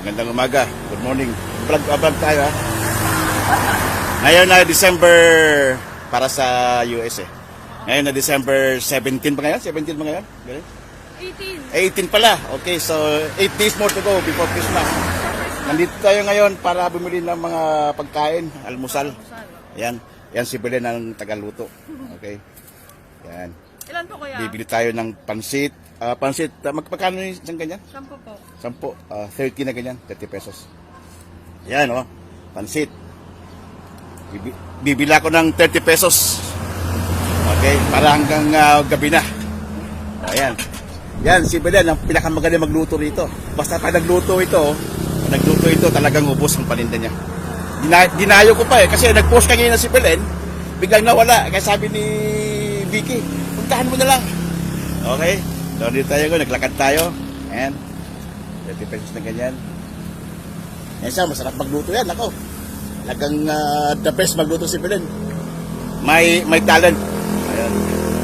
Magandang umaga. Good morning. Vlog tayo ha. Ngayon na December para sa US eh. Ngayon na December 17 pa ngayon? 17 pa ngayon? 18 pala. Okay, so 8 days more to go before Christmas. Nandito tayo ngayon para bumili ng mga pagkain, almusal. Yan. Yan si Belen ng tagaluto. Okay. Yan. Ilan po kuya? Bibili tayo ng pansit. Pansit, magkano yung isang ganyan? 10 po. 10. 30 na ganyan. 30 pesos. Yan o. Pansit. Bibila ko ng 30 pesos. Okay. Para hanggang gabi na. Ayan. Yan, si Belen ang pinakamagaling magluto rito. Basta pag nagluto ito, talagang ubos ang paninda niya. Dinayo ko pa eh. Kasi nag-post kanina si Belen. Biglang nawala. Kaya sabi ni Vicky, puntahan mo na lang. Okay. So dito tayo, naglakad tayo. Ayan. 30 pesos na ganyan. Yan siya, masarap magluto yan. Ako. Talagang the best magluto si Belen. May talent. Ayan.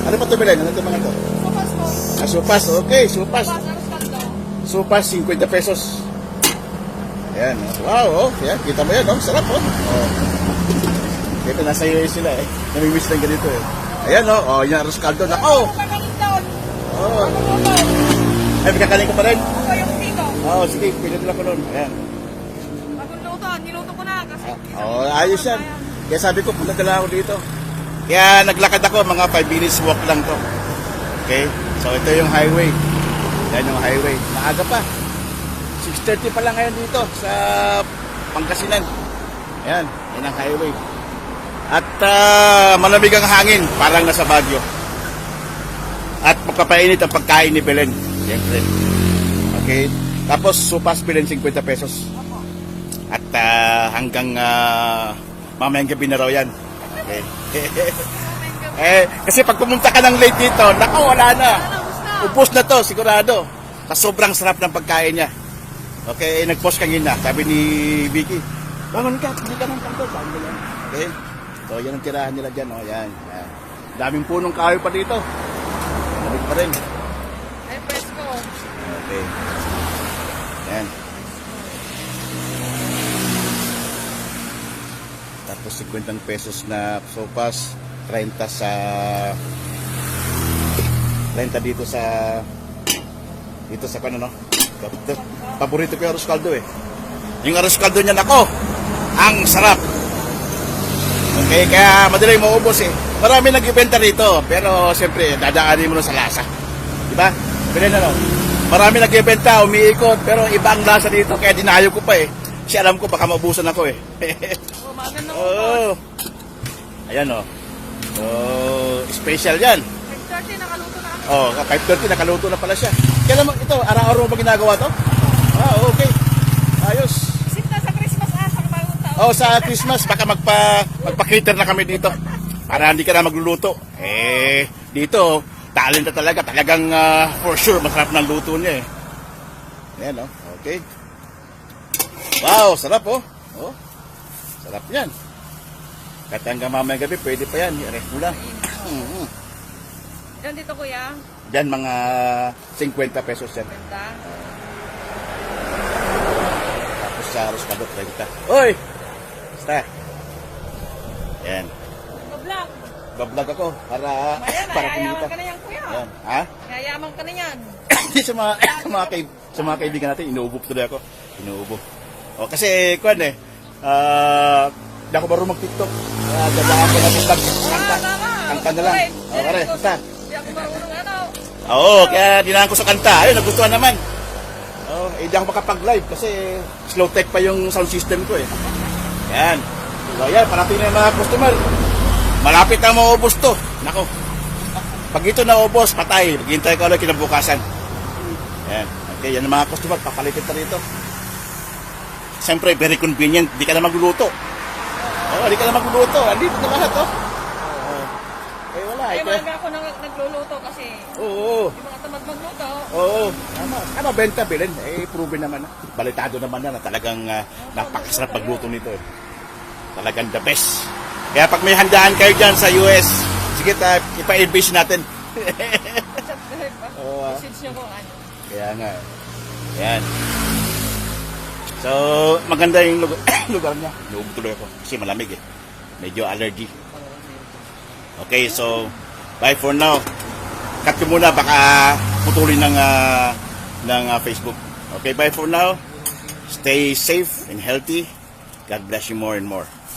Ano pa ito Belen? Ano ito mga ito? Sopas po. Supas. Okay, supas. Sopas, aros kaldo. Supas, 50 pesos. Ayan. Wow, oh. Ayan, kita mo yan, oh. Sarap, oh. Ito, nasa iyo sila, eh. Namimiss lang ganito, eh. Ayan, oh. Oh, yan, aros kaldo. Nako! Oh. Ay, magkakaling ko pa rin. Ako yung tiko. Oo, sige, pinito lang ko nun. Ayan. Bagong luto, niluto ko na kasi. Ayos yan. Kaya sabi ko, punta na ako dito. Kaya naglakad ako, mga 5 minutes walk lang to. Okay? So, ito yung highway. Yan yung highway. Maaga pa. 6:30 pa lang ngayon dito sa Pangasinan. Ayan, yan ang highway. At malamig ang hangin, parang nasa Baguio. At magpapainit ang pagkain ni Belen. Siyempre. Okay. Tapos, supas Belen, 50 pesos. At hanggang mamayang gabi na raw yan. Okay. Kasi pag pumunta ka ng late dito, naku, wala na. Ubus na to, sigurado. Sa sobrang sarap ng pagkain niya. Okay, nag-post kanina. Sabi ni Vicky, bangon ka, hindi ka ng kanto. Okay. So, yan ang tirahan nila dyan. Oh, yan. Daming punong kahoy pa dito. Lamig pa rin. Ay, presko. Okay. Yan. Tapos 50 pesos na sopas, 30 dito sa ano no? Paborito ko yung arroz caldo eh. Yung arroz caldo niya nako, ang sarap. Okay, kaya madaling maubos eh. Marami nag-ibenta rito, pero siyempre dadaanin mo na sa lasa. Diba? Pero ano, marami nag-ibenta, umiikot, pero iba ang lasa dito, kaya dinayo ko pa eh. Kasi alam ko baka maubusan ako eh. Maganda Oh. Ayan oh. So, special yan. 5:30 nakaluto na kami. Oh, 5:30 nakaluto na pala siya. Kaya naman ito, araw-araw mo ba ginagawa to? Okay. Ayos. Isip na sa Christmas sa bagong taon. Oh, sa Christmas baka magpa-cater na kami dito. Para hindi ka na magluluto. Dito, talent na talaga. Talagang for sure masarap ng luto niya eh. Ayan oh. Okay. Wow, sarap oh. Oh. Sarap 'yan. Kahit hanggang mamayang gabi, pwede pa yan. I-ref mo lang. Yan dito kuya. Diyan mga 50 pesos yan. Ganda. Tapos sa arroz caldo, 30. Oy! Basta. Yan. Mablak. Bablog ako para Mayayaman kumita. ka na yan kuya. Yan. Ha? Mayayaman ka na yan. Hindi sa mga kaibigan natin, inuubo tuloy ako. Inuubo. O, kasi, kuwan eh, hindi ako marunong mag-tiktok. Dadaan ko natin lang. Kanta na lang. O, pare, basta. Hindi ako marunong ano. Oo, kaya dinaan ko sa kanta. Ayun, nagustuhan naman. Hindi ako makapag-live kasi slow tech pa yung sound system ko eh. Yan. So, yan, parating na yung mga customer. Malapit na maubos to. Nako. Pag ito naubos, patay. Maghintay ko ulit kinabukasan. Yan. Okay, yan ang mga customer. Papalitin na rito. Siyempre, very convenient. Di ka na magluluto. Di ka na magluluto. Andito na lahat, oh. Wala. Ay, maga ako nagluluto kasi. Oo. Yung mga tamad magluto. Oo. Tama. Ano, benta, Belen? Proven naman na. Balitado naman na talagang napakasarap magluto nito. Talagang the best. Kaya pag may handaan kayo dyan sa US, sige, ipa-invest natin. Message nyo kung ano. Kaya nga. Yan. So, maganda yung lugar, lugar niya. Loob tuloy ako kasi malamig eh. Medyo allergy. Okay, so bye for now. Cut ko muna baka putulin ng Facebook. Okay, bye for now. Stay safe and healthy. God bless you more and more.